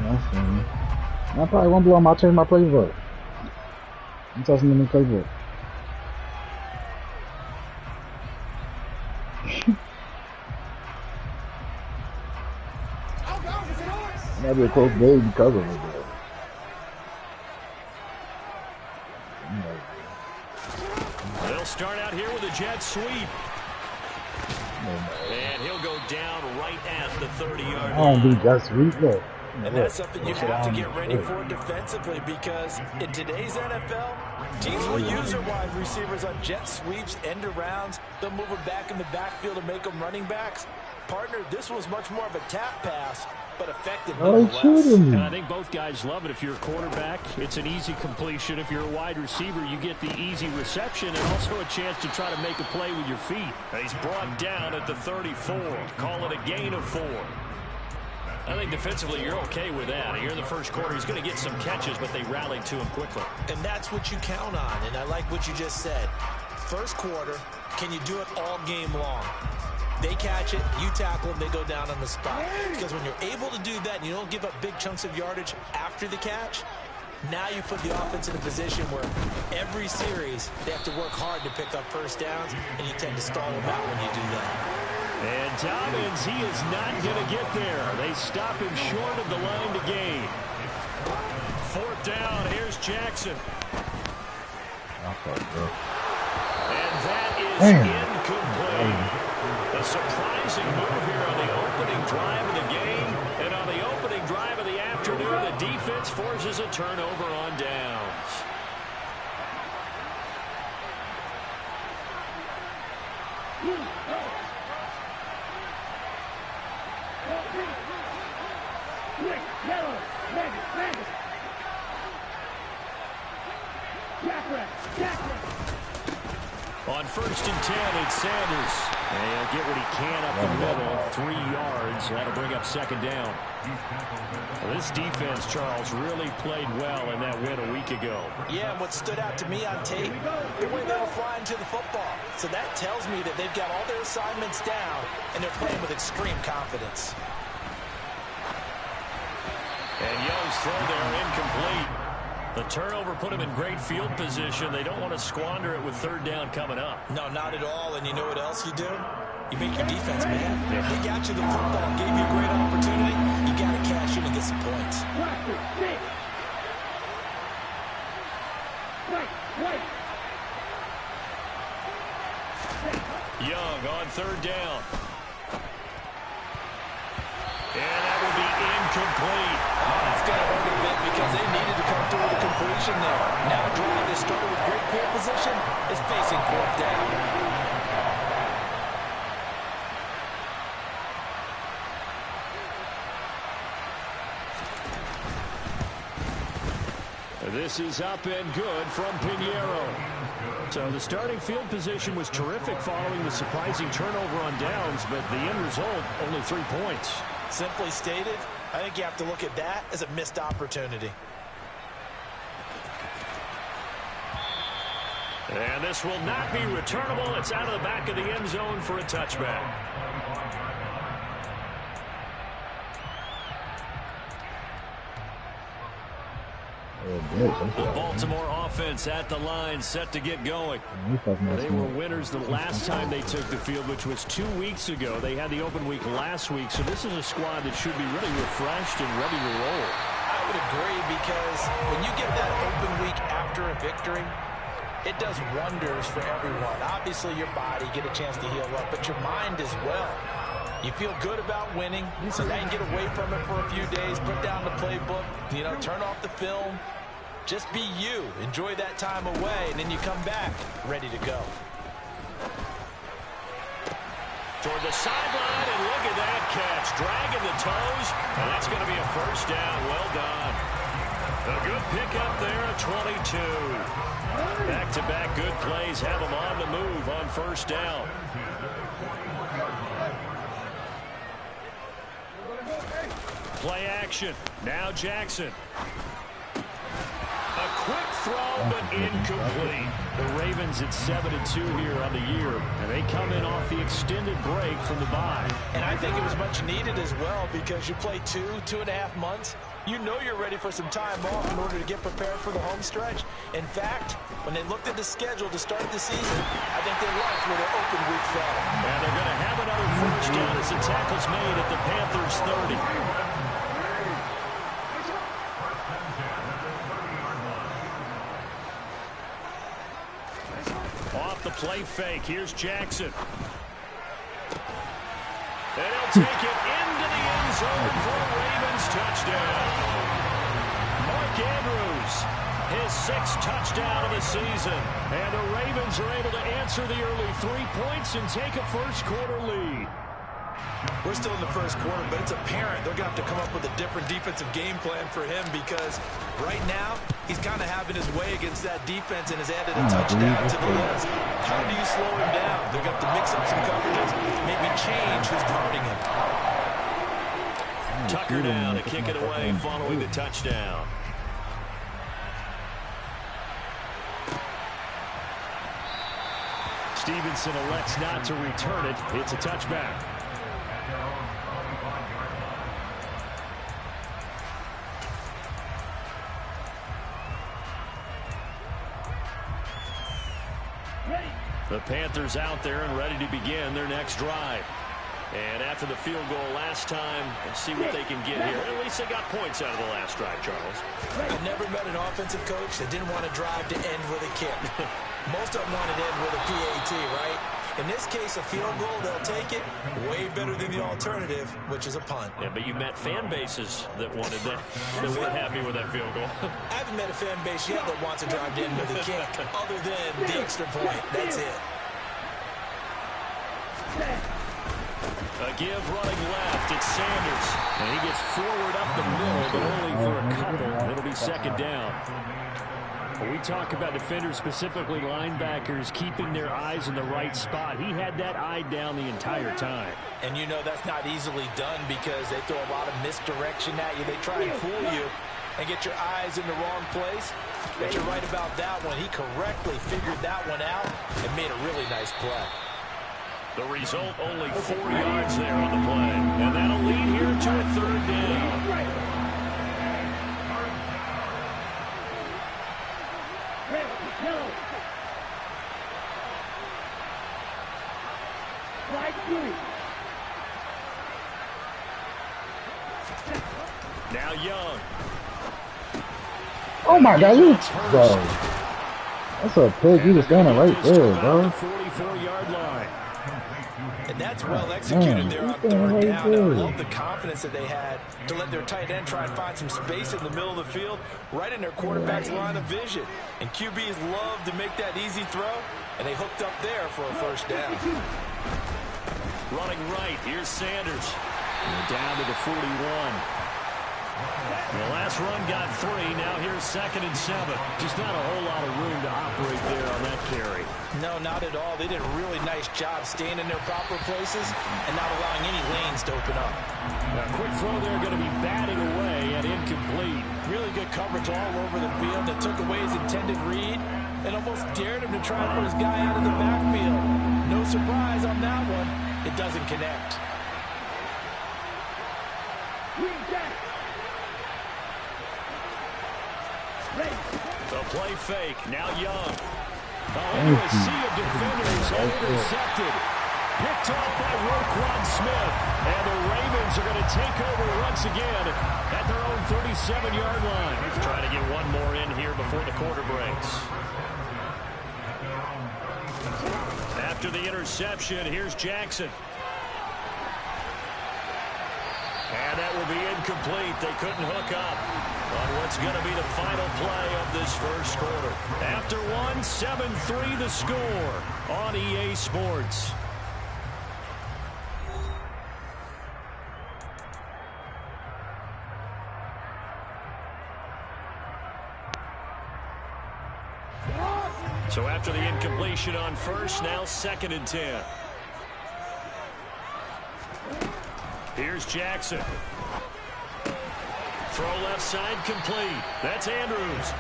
I probably won't blow them. I'll change my playbook. I'm tossing them in the playbook. Might be a close game because of it. They'll start out here with a jet sweep. And he'll go down right at the 30-yard line. I don't do jet sweep, though. And that's something you have to get ready for defensively, because in today's NFL, teams will use their wide receivers on jet sweeps, end arounds. They'll move them back in the backfield and make them running backs. Partner, this was much more of a tap pass, but effective nonetheless. And I think both guys love it. If you're a quarterback, it's an easy completion. If you're a wide receiver, you get the easy reception and also a chance to try to make a play with your feet. He's brought down at the 34. Call it a gain of 4. I think defensively you're okay with that. Here in the first quarter, he's going to get some catches, but they rallied to him quickly. And that's what you count on, and I like what you just said. First quarter, can you do it all game long? They catch it, you tackle them, they go down on the spot. Because when you're able to do that and you don't give up big chunks of yardage after the catch, now you put the offense in a position where every series they have to work hard to pick up first downs, and you tend to stall them out when you do that. And Dobbins, he is not going to get there. They stop him short of the line to gain. 4th down, here's Jackson. And that is incomplete. A surprising move here on the opening drive of the game. And on the opening drive of the afternoon, the defense forces a turnover on downs. On 1st and 10, it's Sanders. And he'll get what he can up the middle, 3 yards. That'll bring up 2nd down. Well, this defense, Charles, really played well in that win a week ago. Yeah, and what stood out to me on tape, the way they were flying to the football. So that tells me that they've got all their assignments down, and they're playing with extreme confidence. And Young's throw there incomplete. The turnover put him in great field position. They don't want to squander it with 3rd down coming up. No, not at all. And you know what else you do? You make your defense mad. They got you the football, gave you a great opportunity. You got to cash in and get some points. Young on 3rd down. And that will be incomplete. That's going to hurt a bit because they needed to come through with a completion there. Now a drive that started with great field position is facing 4th down. This is up and good from Pinheiro. So the starting field position was terrific following the surprising turnover on downs, but the end result, only 3 points. Simply stated, I think you have to look at that as a missed opportunity. And this will not be returnable. It's out of the back of the end zone for a touchback. The Baltimore offense at the line, set to get going. They were winners the last time they took the field, which was 2 weeks ago. They had the open week last week, so this is a squad that should be really refreshed and ready to roll. I would agree, because when you get that open week after a victory, it does wonders for everyone. Obviously, your body, get a chance to heal up, but your mind as well. You feel good about winning, so now you get away from it for a few days, put down the playbook, turn off the film. Just be you. Enjoy that time away, and then you come back ready to go. Toward the sideline, and look at that catch. Dragging the toes, and that's going to be a 1st down. Well done. A good pickup there at 22. Back-to-back good plays have them on the move on 1st down. Play action. Now Jackson. A quick throw, but incomplete. The Ravens at 7-2 here on the year, and they come in off the extended break from the bye. And I think it was much needed as well because you play 2.5 months. You know you're ready for some time off in order to get prepared for the home stretch. In fact, when they looked at the schedule to start the season, I think they liked where their open week fell. And they're going to have another first down as the tackle's made at the Panthers 30. Off the play fake, here's Jackson. And he'll take it into the end zone for a Ravens touchdown. Mark Andrews, his 6th touchdown of the season. And the Ravens are able to answer the early 3 points and take a first-quarter lead. We're still in the first quarter, but it's apparent they're going to have to come up with a different defensive game plan for him because right now he's kind of having his way against that defense and has added a touchdown to the list. How do you slow him down? They're going to have to mix up some coverages, maybe change who's guarding him. Tucker down to kick it away following the touchdown. Stevenson elects not to return it. It's a touchback. The Panthers out there and ready to begin their next drive. And after the field goal last time, let's see what they can get here. At least they got points out of the last drive, Charles. I've never met an offensive coach that didn't want to drive to end with a kick. Most of them want to end with a PAT, right? In this case, a field goal, they'll take it. Way better than the alternative, which is a punt. Yeah, but you met fan bases that wanted that, that weren't happy with that field goal. I haven't met a fan base yet that wants to drive to end with a kick, other than the extra point. That's it. A give running left. It's Sanders. And he gets forward up the middle, but only for a couple. It'll be second down. When we talk about defenders, specifically linebackers, keeping their eyes in the right spot, he had that eye down the entire time. And you know that's not easily done because they throw a lot of misdirection at you. They try and fool you and get your eyes in the wrong place. But you're right about that one. He correctly figured that one out and made a really nice play. The result, only 4 yards there on the play. And that'll lead here to a third down. Now Young. Oh my God, you bro. That's a pig. You was standing right there, bro. 44-yard line. And that's well executed there on third down. I love the confidence that they had to let their tight end try and find some space in the middle of the field, right in their quarterback's line of vision. And QBs love to make that easy throw, and they hooked up there for a first down. Running right, here's Sanders. Down to the 41. The last run got 3. Now here's 2nd and 7. Just not a whole lot of room to operate there on that carry. No, not at all. They did a really nice job staying in their proper places and not allowing any lanes to open up. A quick throw there, going to be batting away and incomplete. Really good coverage all over the field that took away his intended read and almost dared him to try and put his guy out of the backfield. No surprise on that one. It doesn't connect. The play fake. Now Young. Under a sea of defenders and intercepted. Picked off by Roquan Smith. And the Ravens are going to take over once again at their own 37-yard line. Trying to get one more in here before the quarter breaks. After the interception, here's Jackson. And that will be incomplete. They couldn't hook up on what's going to be the final play of this first quarter. After one, 7-3 the score on EA Sports. So after the incompletion on first, now 2nd and 10. Here's Jackson. Throw left side complete. That's Andrews.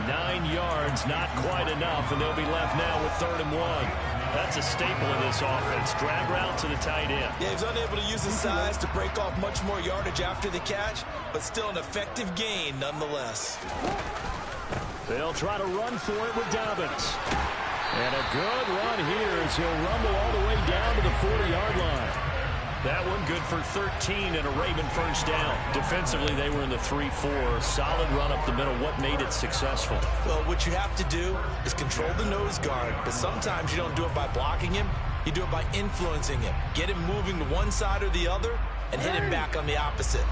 9 yards, not quite enough, and they'll be left now with 3rd and 1. That's a staple of this offense. Drag route to the tight end. Yeah, he's unable to use his size to break off much more yardage after the catch, but still an effective gain nonetheless. They'll try to run for it with Dobbins. And a good run here as he'll rumble all the way down to the 40-yard line. That one good for 13 and a Raven first down. Defensively, they were in the 3-4. Solid run up the middle. What made it successful? Well, what you have to do is control the nose guard, but sometimes you don't do it by blocking him. You do it by influencing him. Get him moving to one side or the other and hit him back on the opposite.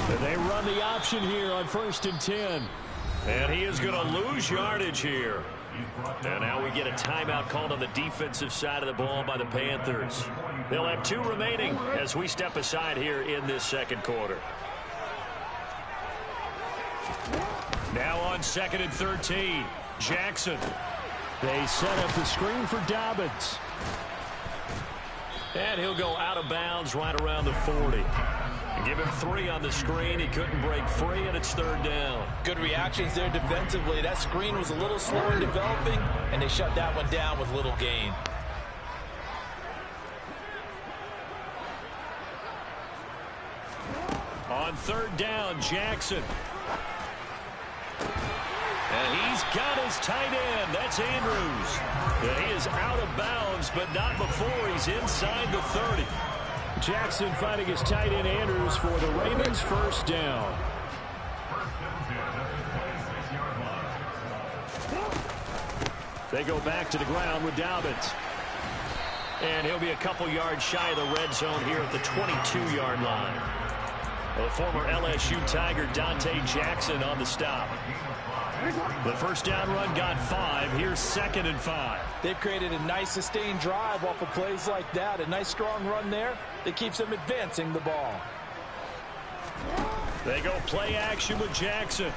And they run the option here on 1st and 10. And he is going to lose yardage here. And now we get a timeout called on the defensive side of the ball by the Panthers. They'll have 2 remaining as we step aside here in this second quarter. Now on 2nd and 13, Jackson. They set up the screen for Dobbins. And he'll go out of bounds right around the 40. Give him 3 on the screen. He couldn't break free, and it's 3rd down. Good reactions there defensively. That screen was a little slow in developing, and they shut that one down with little gain. On 3rd down, Jackson. And he's got his tight end. That's Andrews. And he is out of bounds, but not before he's inside the 30. Jackson finding his tight end Andrews for the Ravens first down. They go back to the ground with Dobbins. And he'll be a couple yards shy of the red zone here at the 22-yard line. The former LSU Tiger Dante Jackson on the stop. The first down run got 5. Here's 2nd and 5. They've created a nice sustained drive off of plays like that. A nice strong run there that keeps them advancing the ball. They go play action with Jackson.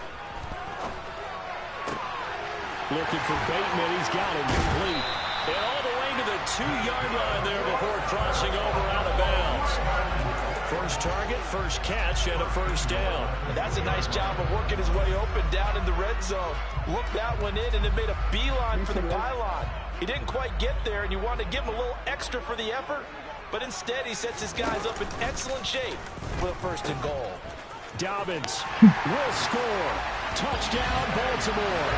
Looking for Bateman. He's got it complete. And all the way to the 2-yard line there before crossing over out of bounds. First target, first catch, and a first down. And that's a nice job of working his way open down in the red zone. Looked that one in and then made a beeline for the pylon. He didn't quite get there, and you wanted to give him a little extra for the effort. But instead, he sets his guys up in excellent shape for the 1st and goal. Dobbins will score. Touchdown, Baltimore.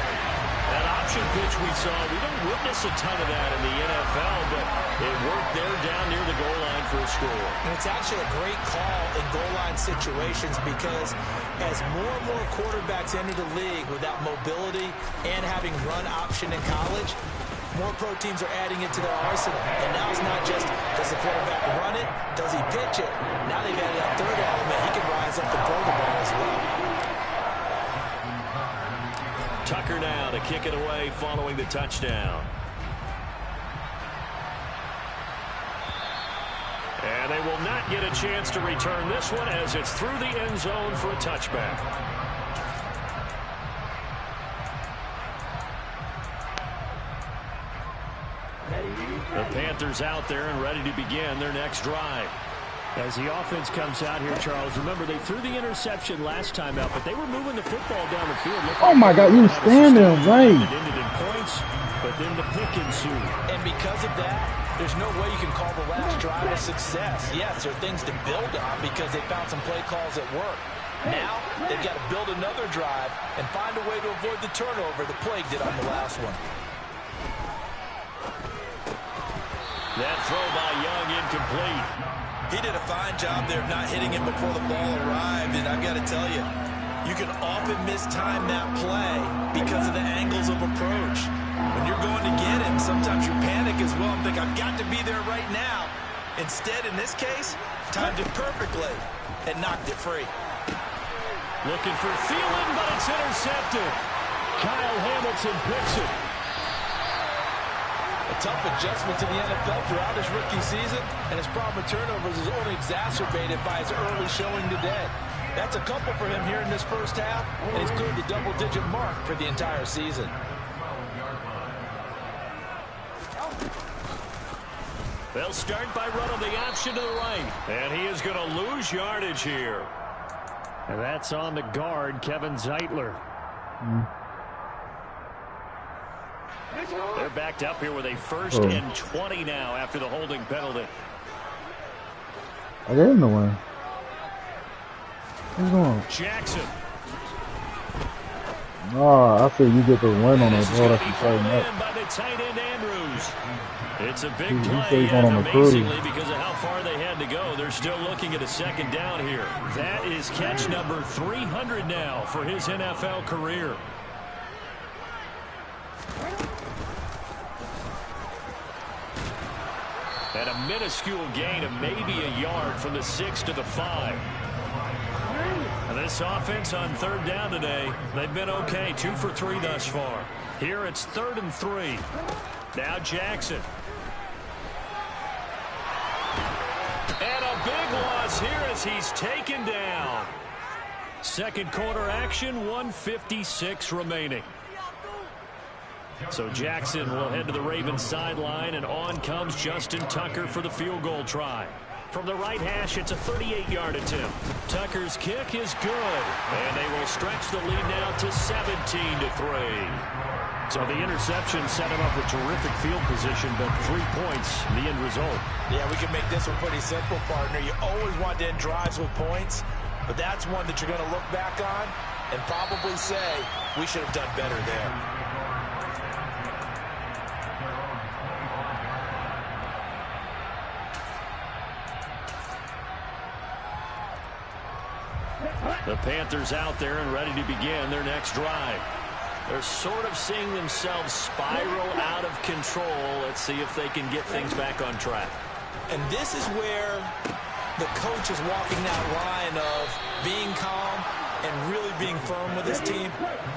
That option pitch we saw, we don't witness a ton of that in the NFL, but it worked there down near the goal line for a score. And it's actually a great call in goal line situations because as more and more quarterbacks enter the league with that mobility and having run option in college, more pro teams are adding it to their arsenal. And now it's not just, does the quarterback run it, does he pitch it? Now they've added that 3rd element. He can rise up and throw the ball as well. Tucker now to kick it away following the touchdown. And they will not get a chance to return this one as it's through the end zone for a touchback. The Panthers out there and ready to begin their next drive. As the offense comes out here, Charles, remember they threw the interception last time out, but they were moving the football down the field. Oh my God, you stand there, right? It ended in points, but then the pick ensued. And because of that, there's no way you can call the last drive a success. Yes, there are things to build on because they found some play calls that work. Now, they've got to build another drive and find a way to avoid the turnover the Plague did on the last one. That throw by Young incomplete. He did a fine job there of not hitting him before the ball arrived, and I've got to tell you, you can often mistime that play because of the angles of approach. When you're going to get him, sometimes you panic as well and think, I've got to be there right now. Instead, in this case, timed it perfectly and knocked it free. Looking for Thielen, but it's intercepted. Kyle Hamilton picks it. A tough adjustment to the NFL throughout his rookie season, and his problem with turnovers is only exacerbated by his early showing today. That's a couple for him here in this first half, and he's cleared the double-digit mark for the entire season. They'll start by running the option to the right, and he is going to lose yardage here. And that's on the guard, Kevin Zeitler. They're backed up here with a first and 20 now after the holding penalty. I gave him the win. What's going on? Jackson. Oh, I feel you get the win on This that is ball. going That's to be exciting. pulled That. in by the tight end Andrews. It's a big He said play, he's going on and a cruise. amazingly, because of how far they had to go, they're still looking at a second down here. That is catch number 300 now for his NFL career. And a minuscule gain of maybe a yard from the 6 to the 5. And this offense on third down today, they've been okay. 2 for 3 thus far. Here it's 3rd and 3. Now Jackson. And a big loss here as he's taken down. Second quarter action, 1:56 remaining. So Jackson will head to the Ravens sideline, and on comes Justin Tucker for the field goal try. From the right hash, it's a 38-yard attempt. Tucker's kick is good, and they will stretch the lead now to 17-3. So the interception set him up with terrific field position, but 3 points, the end result. Yeah, we can make this one pretty simple, partner. You always want to end drives with points, but that's one that you're going to look back on and probably say, we should have done better there. The Panthers out there and ready to begin their next drive. They're sort of seeing themselves spiral out of control. Let's see if they can get things back on track. And this is where the coach is walking that line of being calm and really being firm with his team.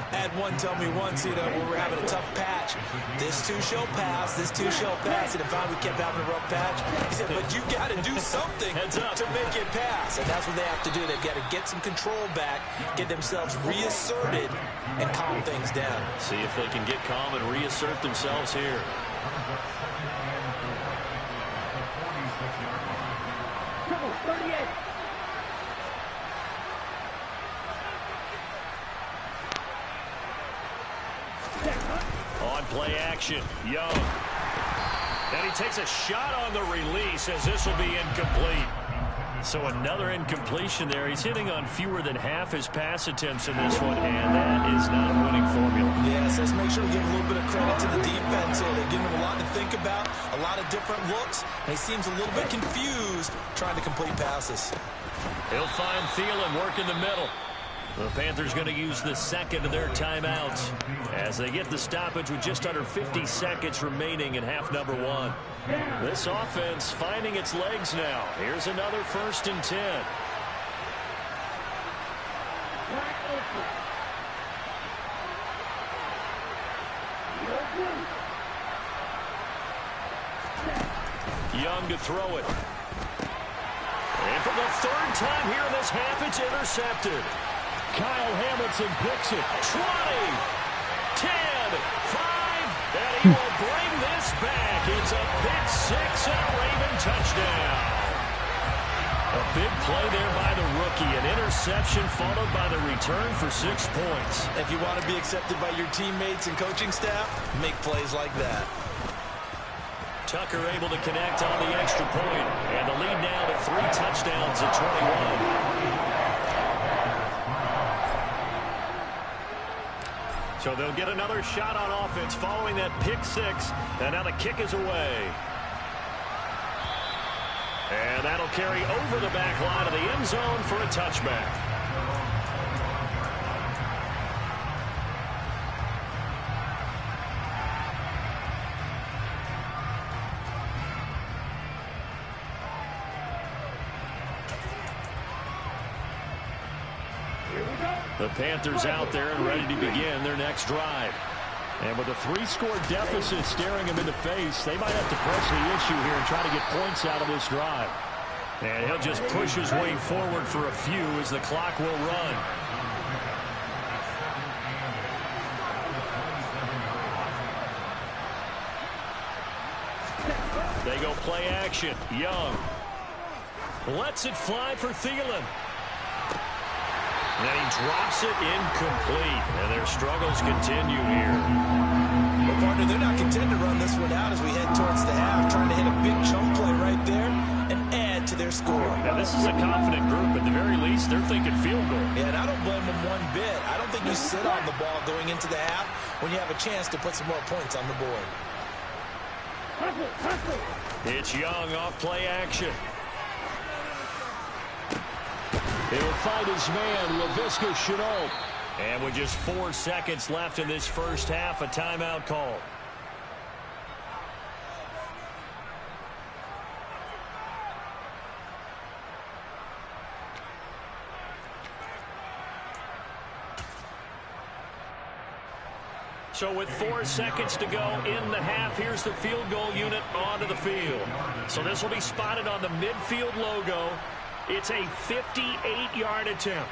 I had one tell me once, when we were having a tough patch, this too shall pass, this too shall pass. And if we kept having a rough patch, he said, but you got to do something to make it pass. And that's what they have to do. They've got to get some control back, get themselves reasserted, and calm things down. See if they can get calm and reassert themselves here. On play action, Young. And he takes a shot on the release as this will be incomplete. So another incompletion there. He's hitting on fewer than half his pass attempts in this one, and that is not a winning formula. Yes, let's make sure we give a little bit of credit to the defense here. They're giving him a lot to think about, a lot of different looks, and he seems a little bit confused trying to complete passes. He'll find Thielen work in the middle. The Panthers going to use the second of their timeouts as they get the stoppage with just under 50 seconds remaining in half number 1. This offense finding its legs now. Here's another 1st and 10. Young to throw it. And for the 3rd time here in this half, it's intercepted. Kyle Hamilton picks it. 20, 10, 5, and he will bring this back. It's a pick 6 and a Raven touchdown. A big play there by the rookie. An interception followed by the return for 6 points. If you want to be accepted by your teammates and coaching staff, make plays like that. Tucker able to connect on the extra point, and the lead now to 3 touchdowns at 21. So they'll get another shot on offense following that pick 6, and now the kick is away. And that'll carry over the back line of the end zone for a touchback. The Panthers out there and ready to begin their next drive. And with a 3-score deficit staring them in the face, they might have to press the issue here and try to get points out of this drive. And he'll just push his way forward for a few as the clock will run. They go play action. Young lets it fly for Thielen. And then he drops it incomplete. And their struggles continue here. Well, partner, they're not content to run this one out as we head towards the half, trying to hit a big chunk play right there and add to their score. Now, this is a confident group. At the very least, they're thinking field goal. Yeah, and I don't blame them one bit. I don't think you sit on the ball going into the half when you have a chance to put some more points on the board. It's Young off play action. He'll fight his man, Laviska Shenault. And with just 4 seconds left in this first half, a timeout call. So with 4 seconds to go in the half, here's the field goal unit onto the field. So this will be spotted on the midfield logo. It's a 58-yard attempt.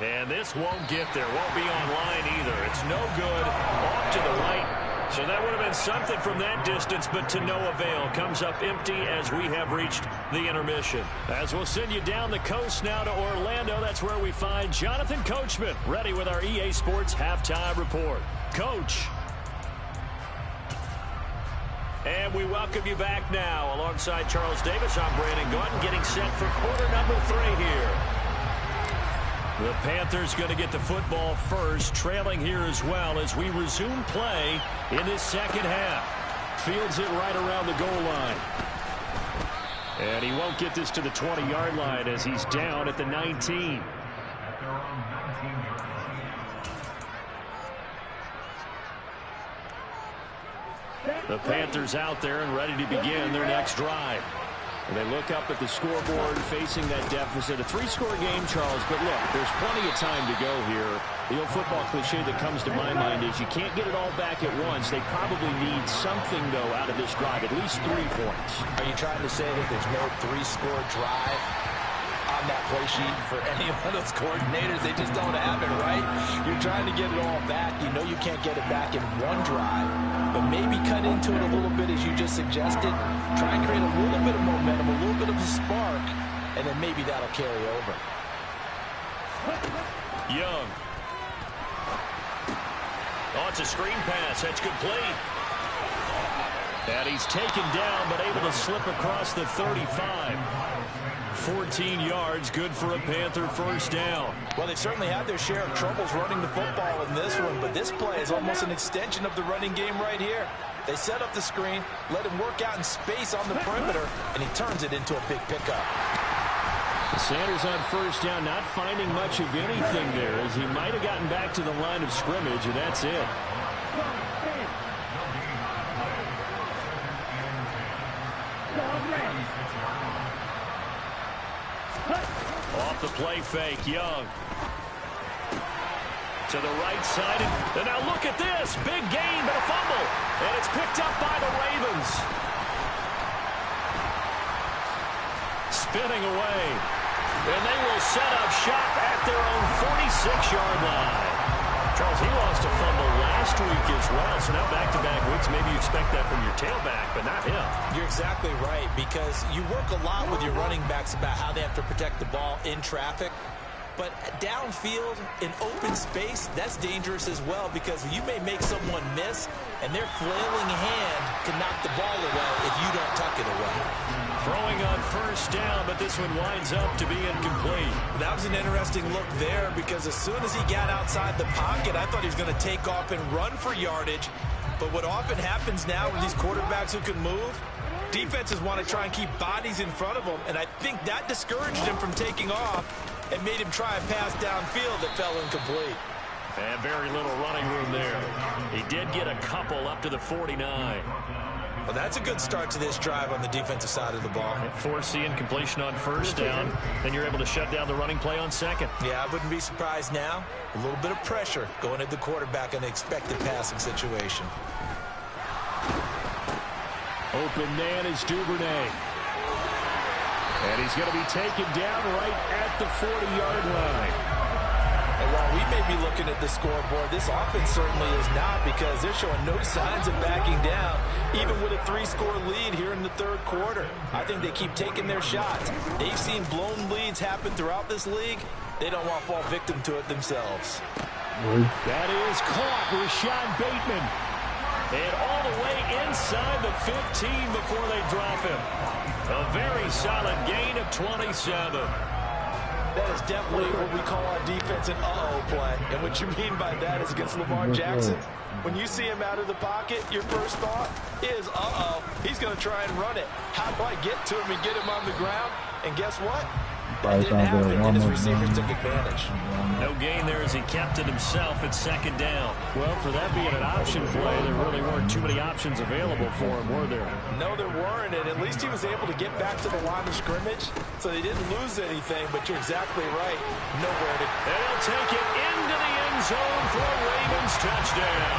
And this won't get there. Won't be online either. It's no good. Off to the right. So that would have been something from that distance, but to no avail. Comes up empty as we have reached the intermission. As we'll send you down the coast now to Orlando, that's where we find Jonathan Coachman, ready with our EA Sports Halftime Report. Coach. And we welcome you back now. Alongside Charles Davis, I'm Brandon Gordon, getting set for quarter number 3 here. The Panthers going to get the football first, trailing here as well as we resume play in this second half. Fields it right around the goal line. And he won't get this to the 20-yard line as he's down at the 19. The Panthers out there and ready to begin their next drive. And they look up at the scoreboard facing that deficit. A 3-score game, Charles, but look, there's plenty of time to go here. The old football cliche that comes to my mind is you can't get it all back at once. They probably need something, though, out of this drive, at least 3 points. Are you trying to say that there's no 3-score drive on that play sheet for any one of those coordinators? They just don't have it, right? You're trying to get it all back. You know you can't get it back in one drive, but maybe cut into it a little bit as you just suggested. Try and create a little bit of momentum, a little bit of a spark, and then maybe that'll carry over. Young. Oh, it's a screen pass. That's complete. And he's taken down, but able to slip across the 35. 14 yards, good for a Panther first down. Well, they've certainly had their share of troubles running the football in this one, but this play is almost an extension of the running game right here. They set up the screen, let him work out in space on the perimeter, and he turns it into a big pickup. Sanders on first down, not finding much of anything there, as he might have gotten back to the line of scrimmage, and that's it. Off the play fake, Young. To the right side, and now look at this. Big gain, but a fumble. And it's picked up by the Ravens. Spinning away. And they will set up shop at their own 46-yard line. Charles, he lost a fumble last week as well, so now back-to-back weeks. Maybe you expect that from your tailback, but not him. You're exactly right, because you work a lot with your running backs about how they have to protect the ball in traffic. But downfield, in open space, that's dangerous as well, because you may make someone miss, and their flailing hand can knock the ball away if you don't tuck it away. Throwing on first down, but this one winds up to be incomplete. That was an interesting look there, because as soon as he got outside the pocket, I thought he was going to take off and run for yardage. But what often happens now with these quarterbacks who can move, defenses want to try and keep bodies in front of them, and I think that discouraged him from taking off and made him try a pass downfield that fell incomplete. And very little running room there. He did get a couple up to the 49. Well, that's a good start to this drive on the defensive side of the ball. Force the incompletion on first down, then you're able to shut down the running play on second. Yeah, I wouldn't be surprised now. A little bit of pressure going at the quarterback in the expected passing situation. Open man is Duvernay. And he's going to be taken down right at the 40-yard line. And while we may be looking at the scoreboard, this offense certainly is not, because they're showing no signs of backing down, even with a 3-score lead here in the third quarter. I think they keep taking their shots. They've seen blown leads happen throughout this league. They don't want to fall victim to it themselves. That is caught with Sean Bateman. And all the way inside the 15 before they drop him. A very solid gain of 27. That is definitely what we call on defense an uh-oh play. And what you mean by that is against Lamar Jackson. When you see him out of the pocket, your first thought is, uh-oh, he's going to try and run it. How do I get to him and get him on the ground? And guess what? That didn't happen, and his receivers took advantage. No gain there as he kept it himself at second down. Well, for that being an option play, there really weren't too many options available for him, were there? No, there weren't, and at least he was able to get back to the line of scrimmage, so they didn't lose anything, but you're exactly right. Nowhere to... And he'll take it into the end zone for a Ravens touchdown.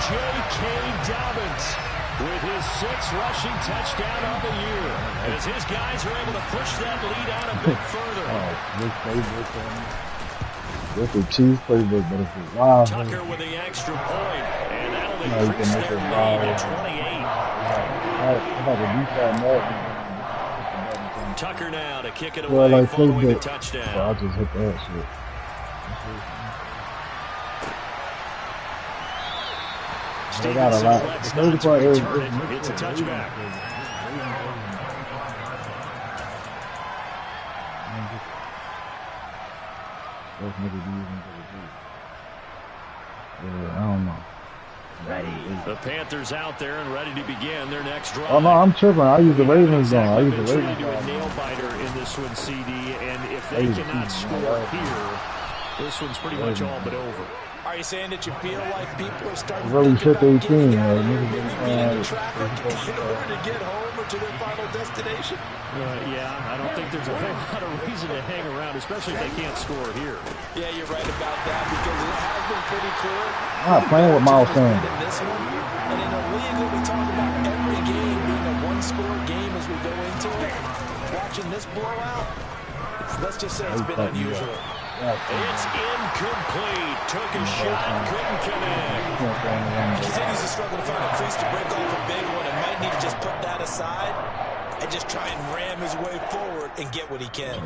J.K. Dobbins with his 6th rushing touchdown of the year, as his guys are able to push that lead out a bit further. That's a cheese playbook, but it's a wild. Tucker with the extra point, and that'll increase their lead to 28. Tucker now to kick it away following the touchdown. So I just hit that shit. They got a lot. It's a touchback. I don't know. The Panthers out there and ready to begin their next drive. Oh no, I'm tripping. I use the Ravens zone. I use the Ravens Ravens zone. Nail biter in this one, CD, and if they cannot score here, this one's pretty much all but over. Are you saying that you feel like people are starting really to think about getting 18, out of here, maybe beating the traffic in order to get home or to their final destination? Yeah, I don't think there's a whole lot of reason to hang around, especially if they can't score here. Yeah, you're right about that, because it has been pretty clear. I'm not playing with Miles Sanders. In this one, and in a league that we talk about every game being a one-score game as we go into it, watching this blowout, let's just say it's been unusual. It's incomplete. Took a shot, couldn't connect. Continues to struggle to find a crease to break off a big one, and might need to just put that aside and just try and ram his way forward and get what he can.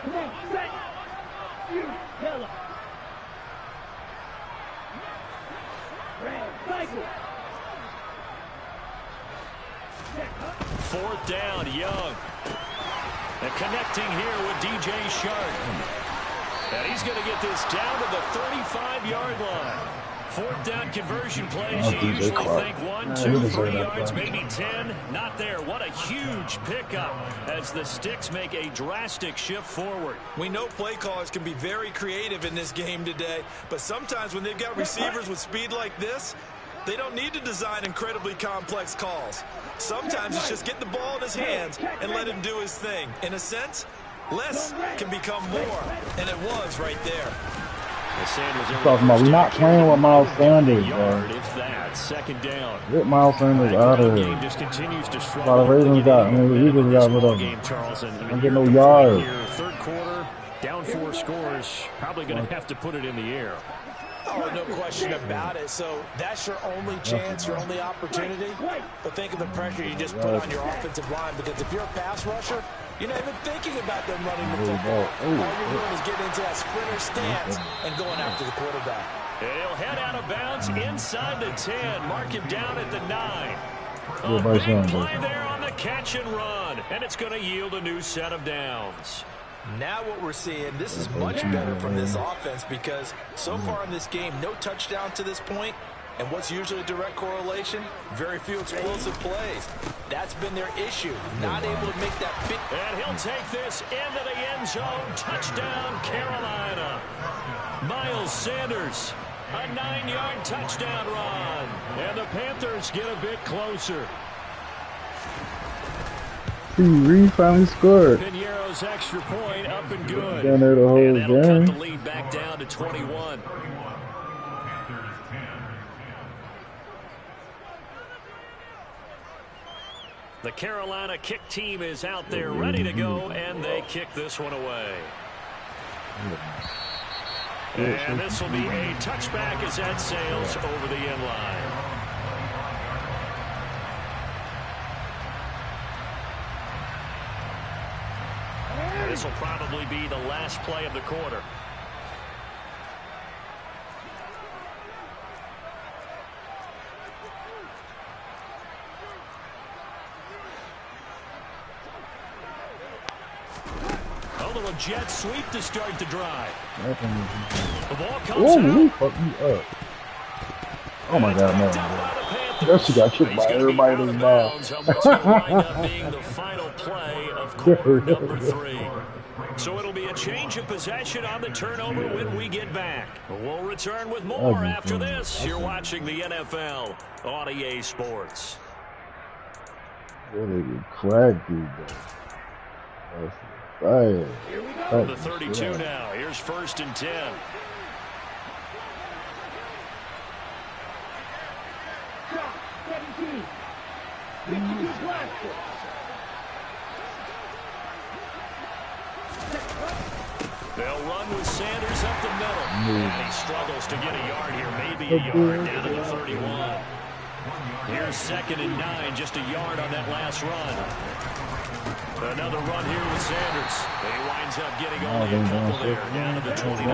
Come on, set. You tell him. Cycle. 4th down, Young. And connecting here with DJ Shark. And he's going to get this down to the 35-yard line. 4th down conversion plays. You usually think 1, 2, 3 yards, maybe 10. Not there. What a huge pickup as the Sticks make a drastic shift forward. We know play callers can be very creative in this game today, but sometimes when they've got receivers with speed like this, they don't need to design incredibly complex calls. Sometimes it's just get the ball in his hands and let him do his thing. In a sense, less can become more, and it was right there. Talking about we're not playing with Miles Sanders, bro. If that, 2nd down. Get Miles Sanders out of here. Just continues to While the Ravens got, I mean, the Eagles got rid of him. Don't get no yards. 3rd quarter, down 4 scores. Probably going to have to put it in the air. Oh, no question about it. So that's your only chance, your only opportunity. But think of the pressure you just put on your offensive line, because if you're a pass rusher, you're not even thinking about them running the football. All you're doing is getting into that sprinter stance and going after the quarterback. He'll head out of bounds inside the 10. Mark him down at the 9. A big play there on the catch and run. And it's going to yield a new set of downs. Now what we're seeing, this is much better from this offense, because so far in this game, no touchdown to this point. And what's usually a direct correlation? Very few explosive plays. That's been their issue. Not able to make that big... And he'll take this into the end zone. Touchdown, Carolina. Miles Sanders, a 9-yard touchdown run. And the Panthers get a bit closer. Reed finally scored. Piñeiro's extra point up and good. Down there the whole and that'll game. cut the lead back down to 21. The Carolina kick team is out there ready to go, and they kick this one away. And this will be a touchback as that sails over the end line. This will probably be the last play of the quarter. A little jet sweep to start the drive. The ball comes out. He fucked me up. Oh my God, man. That shit got kicked by everybody in his mouth. What's going to wind up being the final play of quarter number 3. So it'll be a change of possession on the turnover when we get back. We'll return with more after this. You're watching the NFL on EA Sports. Really cracked, dude. Right. From the 32 now. Here's 1st and 10. Drop 17. 52 blaster. They'll run with Sanders up the middle. And he struggles to get a yard here. Maybe a yard down to the 31. Here's 2nd and 9. Just a yard on that last run. Another run here with Sanders. He winds up getting only a couple there, down to the 29.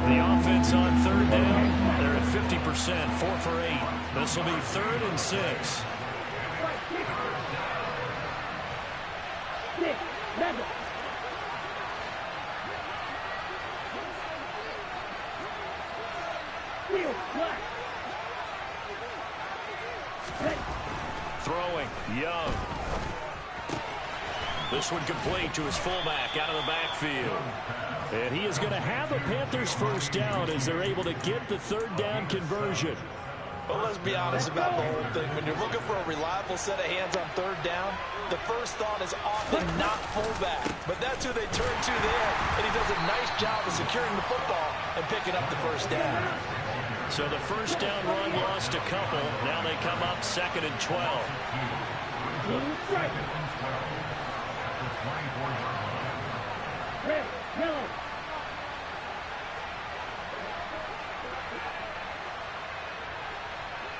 The offense on 3rd down, they're at 50%, 4 for 8. This will be 3rd and 6. 6, level. Field flat. Throwing, Young. This one complete to his fullback out of the backfield. And he is going to have a Panthers 1st down as they're able to get the 3rd down conversion. Well, let's be honest about the whole thing. When you're looking for a reliable set of hands on 3rd down, the first thought is often not fullback. But that's who they turn to there, and he does a nice job of securing the football and picking up the 1st down. So the 1st down run lost a couple. Now they come up 2nd and 12. Red, yellow.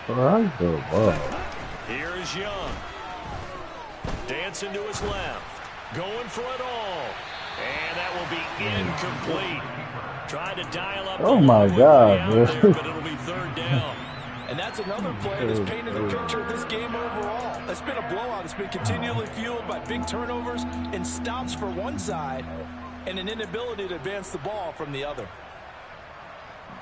Right the ball. Here's Young. Dancing to his left. Going for it all. And that will be incomplete. Tried to dial up. Oh my God, there, man. but it'll be 3rd down. And that's another play that's painted a picture of this game overall. It's been a blowout. It's been continually fueled by big turnovers and stops for one side and an inability to advance the ball from the other.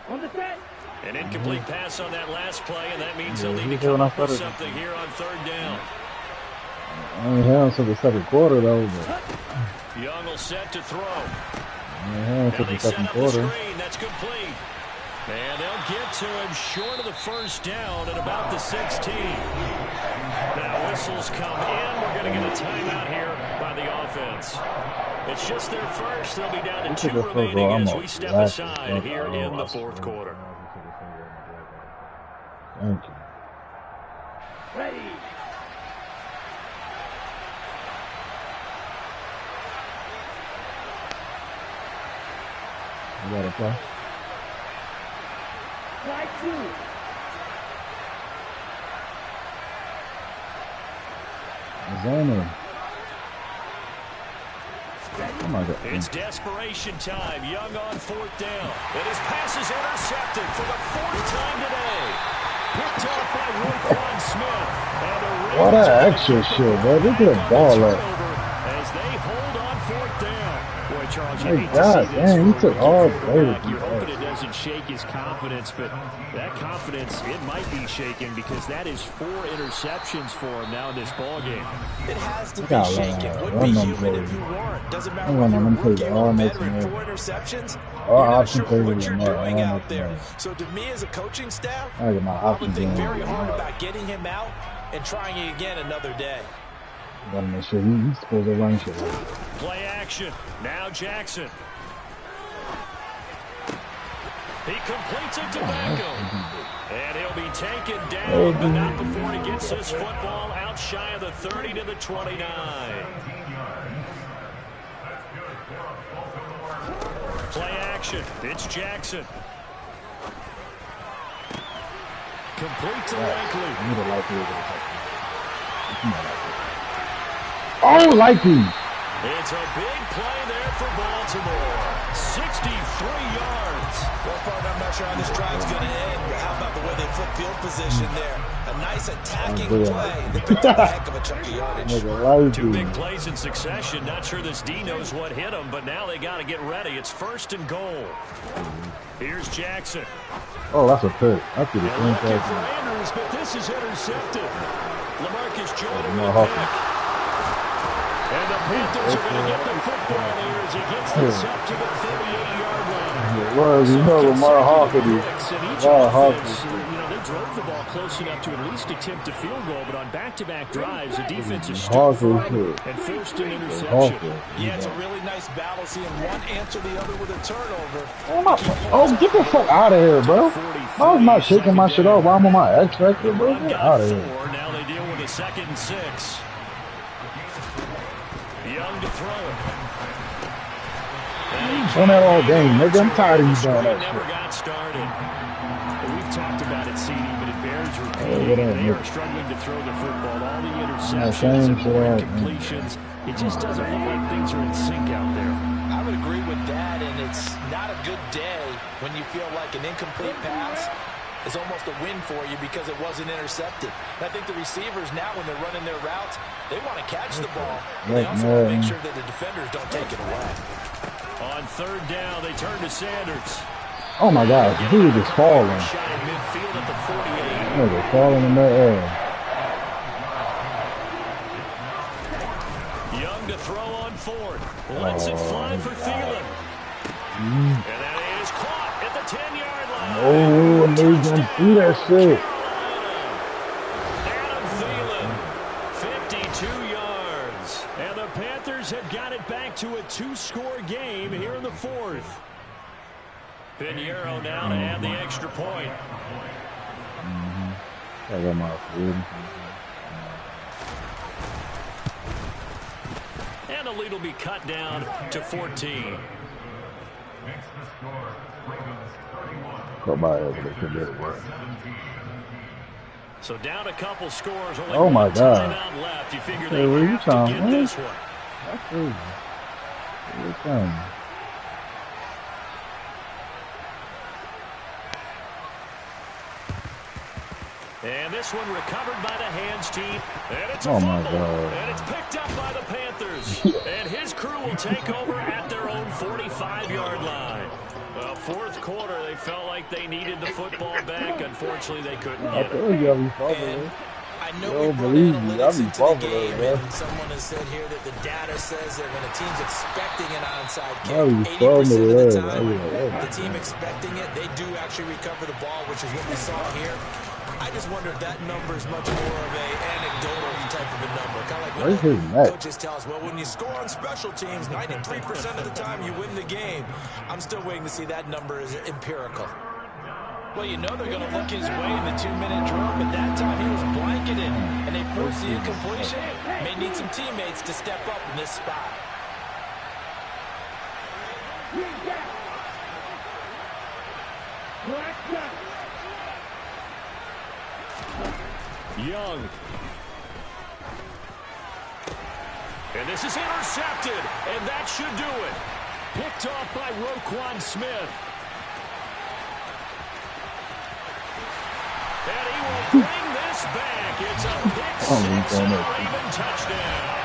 On the set. An incomplete pass on that last play, and that means they'll need to come up with something here on 3rd down. I ain't had him until the 2nd quarter, though. Young will set to throw. I ain't had him until the 2nd quarter. That's complete. And they'll get to him short of the 1st down at about the 16. Now whistles come in. We're going to get a timeout here by the offense. It's just their first. They'll be down to 2 remaining as we step aside here in the 4th quarter. Thank you. Ready. You got to play. Slide 2. Zona. Oh my God. It's desperation time. Young on 4th down. And his pass is intercepted for the 4th time today. Picked up by Roquan Smith. What that extra shit, bro. Look at the ball up. As they hold on 4th down. Boy, Charles, you hate God, to see this. dang, he took all day. You're hoping it doesn't shake his confidence, but that confidence, it might be shaken because that is 4 interceptions for him now in this ball game. It has to be shaken. Wouldn't be human if you weren't. Doesn't matter if you're a rookie or a veteran. 4 interceptions, you're not sure what you're doing out there. So to me as a coaching staff, I would think very hard about getting him out and trying it again another day. Gotta make sure he's supposed to run shit. Play action. Now Jackson. He completes it to Beckham. And he'll be taken down, but not before he gets this football out shy of the 30 to the 29. Play action. It's Jackson. Complete to Likely. Oh, Likely. It's a big play there for Baltimore. 63 yards. Well, partner, I'm not sure how this drive's going to end, but how about the way they flip field position there? A nice attacking play. They picked up a heck of a chunk of yardage. 2 big plays in succession. Not sure this D knows what hit him, but now they got to get ready. It's 1st and goal. Here's Jackson. Oh, that's a pick. That's the same for Andrews, but this is intercepted. LaMarcus Jordan with a pick. And the Panthers are going to get the football here as he gets this up to the 38-yard line. Well, you know, Lamar Hawkins. They drove the ball close enough to at least attempt a field goal, but on back-to-back drives, the defense is still and forced an interception. Yeah, it's a really nice battle seeing one answer the other with a turnover. Oh, get the fuck out of here, bro. I was not shaking my shit off while I'm on my X Factor, bro. Get out of here. Now they deal with a 2nd and 6. Young to throw it. Doing that all game, nigga. I'm tired of you doing that never shit. got started. We've talked about it, CD, but it bears repeating. They are struggling to throw the football. All the interceptions and more incompletions. It just doesn't look like things are in sync out there. I would agree with that, and it's not a good day when you feel like an incomplete pass is almost a win for you because it wasn't intercepted. And I think the receivers now, when they're running their routes, they want to catch the ball. They also want to make sure that the defenders don't take it away. On 3rd down, they turn to Sanders. Oh my God, he was just falling. Shot midfield at the 48. Nigga, falling in that air. Young to throw on 4th. Lets it fly for Thielen. And that is caught at the 10-yard line. Oh, and they're going to do that shit. Adam Thielen, 52 yards. And the Panthers have got it back to a 2-score game here in the 4th. Pinheiro now to add the extra point. I got my food. And the lead will be cut down to 14. Cut my head, but they couldn't get it work. So down a couple scores. Only oh my God! timeout left. You figure hey, they where you have to get this one. That's crazy. Where you from? And this one recovered by the hands team. And it's a oh fumble. My God. And it's picked up by the Panthers. And his crew will take over at their own 45-yard line. Well, 4th quarter, they felt like they needed the football back. Unfortunately, they couldn't get it. I know we brought analytics into the game, and someone has said here that the data says that when a team's expecting an onside kick, 80% of the time, the team expecting it, they do actually recover the ball, which is what we saw here. I just wonder if that number is much more of a anecdotal type of a number. Kind of like when coaches tell us, well, when you score on special teams, 93% of the time you win the game. I'm still waiting to see that number is empirical. Well, you know they're going to look his way in the 2-minute drill, but that time he was blanketed, and they forced the incompletion. May need some teammates to step up in this spot. Young. And this is intercepted, and that should do it. Picked off by Roquan Smith. And he will bring this back. It's a pick six and a Raven touchdown.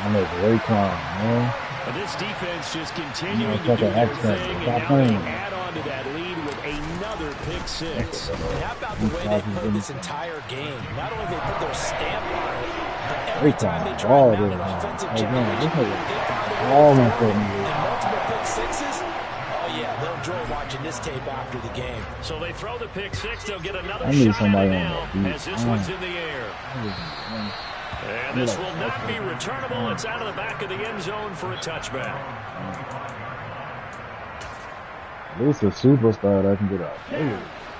I know the Roquan, man. And this defense just continuing to do their thing, and now they add on to that lead with another pick six. And how about the way they played this entire game? Not only they put their stamp on it, but every time they try to mount an offensive challenge, they found a way to throw it. And multiple pick sixes, oh yeah, they'll enjoy watching this tape after the game. So they throw the pick six, they'll get another shot at it now as this one's in the air. And this will not be returnable. It's out of the back of the end zone for a touchback. This is a superstar that can get out.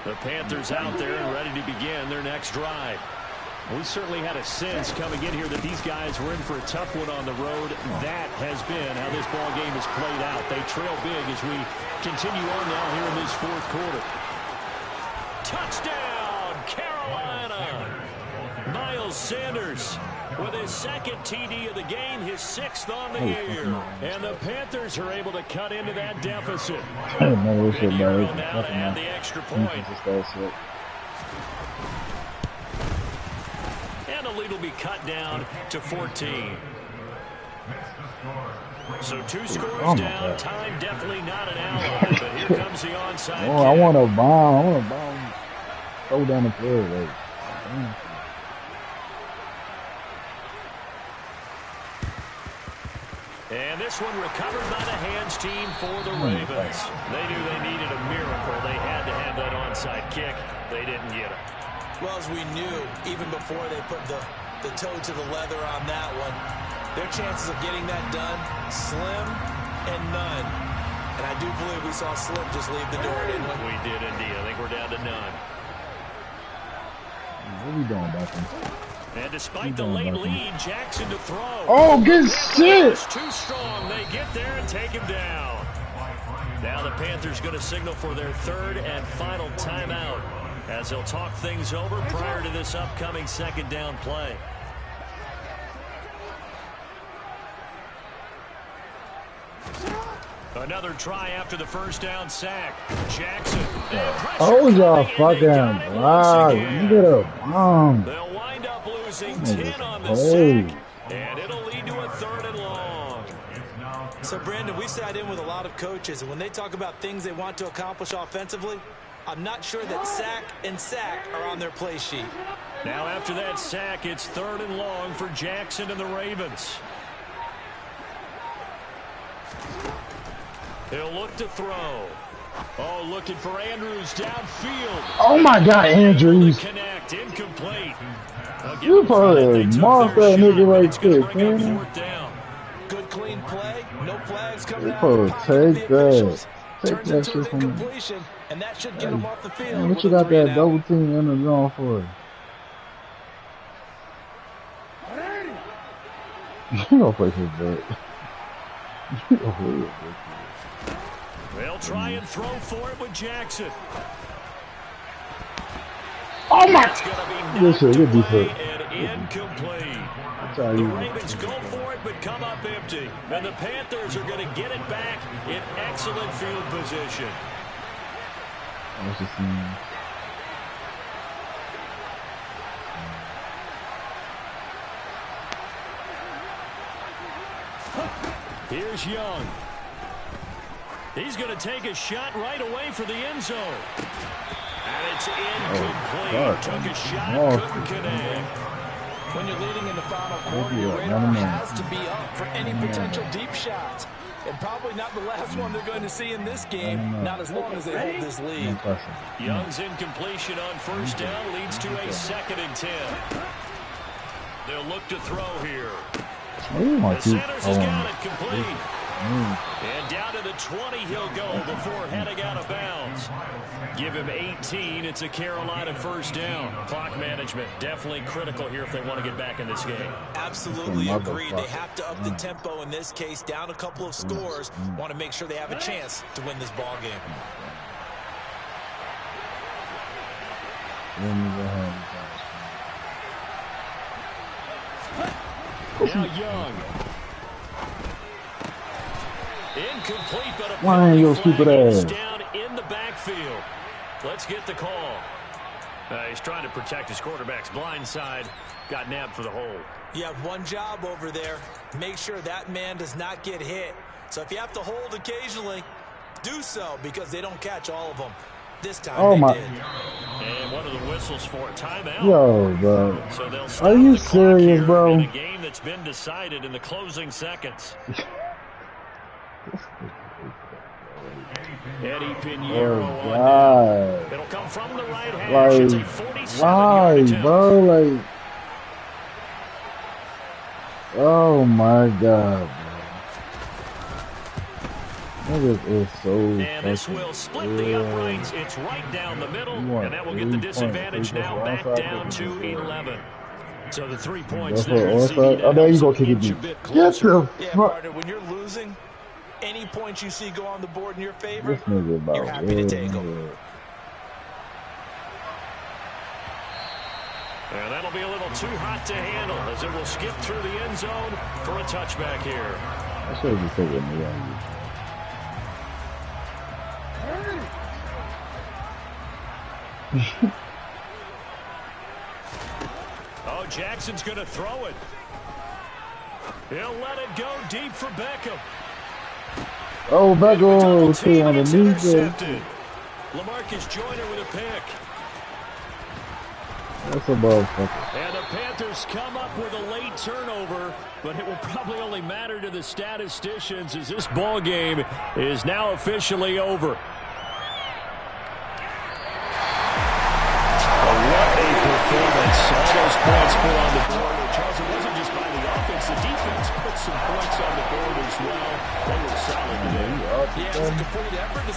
The Panthers out there and ready to begin their next drive. We certainly had a sense coming in here that these guys were in for a tough one on the road. That has been how this ball game has played out. They trail big as we continue on now here in this fourth quarter. Touchdown, Carolina! Miles Sanders with his second TD of the game, his 6th on the year. And the Panthers are able to cut into that deficit. Pinheiro now to add the extra point. And the lead will be cut down to 14. So 2 scores down. Time definitely not an ally, but here comes the onside kick. I want a bomb. I want a bomb. Throw down the field. Like, and this one recovered by the hands team for the Ravens. They knew they needed a miracle. They had to have that onside kick. They didn't get it. Well, as we knew, even before they put the toe to the leather on that one, their chances of getting that done, slim and none. And I do believe we saw Slim just leave the door, didn't we? We did indeed. I think we're down to none. what are we doing, Beckham? And despite the late lead, Jackson to throw. Oh, good shit! It's too strong. They get there and take him down. Now the Panthers going to signal for their 3rd and final timeout as they'll talk things over prior to this upcoming 2nd down play. Another try after the 1st down sack. Jackson. Oh, y'all fucking block. You get a bomb. They'll wind up losing 10 on the sack, and it'll lead to a 3rd and long. So, Brandon, we sat in with a lot of coaches, and when they talk about things they want to accomplish offensively, I'm not sure that sack and sack are on their play sheet. Now, after that sack, it's 3rd and long for Jackson and the Ravens. He'll look to throw. Oh, looking for Andrews downfield. Oh my God, Andrews! Connect, incomplete. You probably mark that nigga right quick, man. Good clean play, no flags coming out. Take that. Take that shit from me. And that should get him off the field. Man, what you got that double team in the zone for? You don't play for that. You don't play for that. They'll try and throw for it with Jackson. Oh my! It's going to be knocked away and incomplete. The Ravens go for it but come up empty. And the Panthers are going to get it back in excellent field position. Here's Young. He's going to take a shot right away for the end zone. And it's incomplete. Took a shot, couldn't connect. When you're leading in the final quarter, your radar has to be up for any potential deep shots. And probably not the last one they're going to see in this game, not as long as they hold this lead. Young's incompletion on 1st down leads to a 2nd and 10. They'll look to throw here. The Sanders has got it complete. And down to the 20 he'll go before heading out of bounds. Give him 18. It's a Carolina 1st down. Clock management definitely critical here if they want to get back in this game. Absolutely agreed. They have to up the tempo in this case. Down a couple of scores. Want to make sure they have a chance to win this ball game. Now Young. Incomplete, but a why your stupid ass down in the backfield. Let's get the call. He's trying to protect his quarterback's blind side. Got nabbed for the hold. You have one job over there. Make sure that man does not get hit. So if you have to hold occasionally, do so because they don't catch all of them. This time they did. And one of the whistles for a timeout. Yo, bro. So they'll are you serious, bro? In a game that's been decided in the closing seconds. Eddie Pinheiro on down. It'll come from the right hash. It's a 47-yard attempt. Bro, like, oh my God, bro. Niggas is so And this will split the uprights. It's right down the middle, and that will get the disadvantage now back down to 11. So the 3 points there. Oh, there you go, kick it deep. Get the partner, when you're losing, any points you see go on the board in your favor, you're happy to take them. And that'll be a little too hot to handle as it will skip through the end zone for a touchback here. I should have just taken me on you. Oh, Jackson's going to throw it. He'll let it go deep for Beckham. Oh, Beckham underneath it. LaMarcus Joyner with a pick. That's a motherfucker. And the Panthers come up with a late turnover, but it will probably only matter to the statisticians as this ball game is now officially over. What a performance. All those points put on the board. Charles, it wasn't just by the offense. The defense put some points on the board as well. They were solid today. Yeah, it was a complete effort to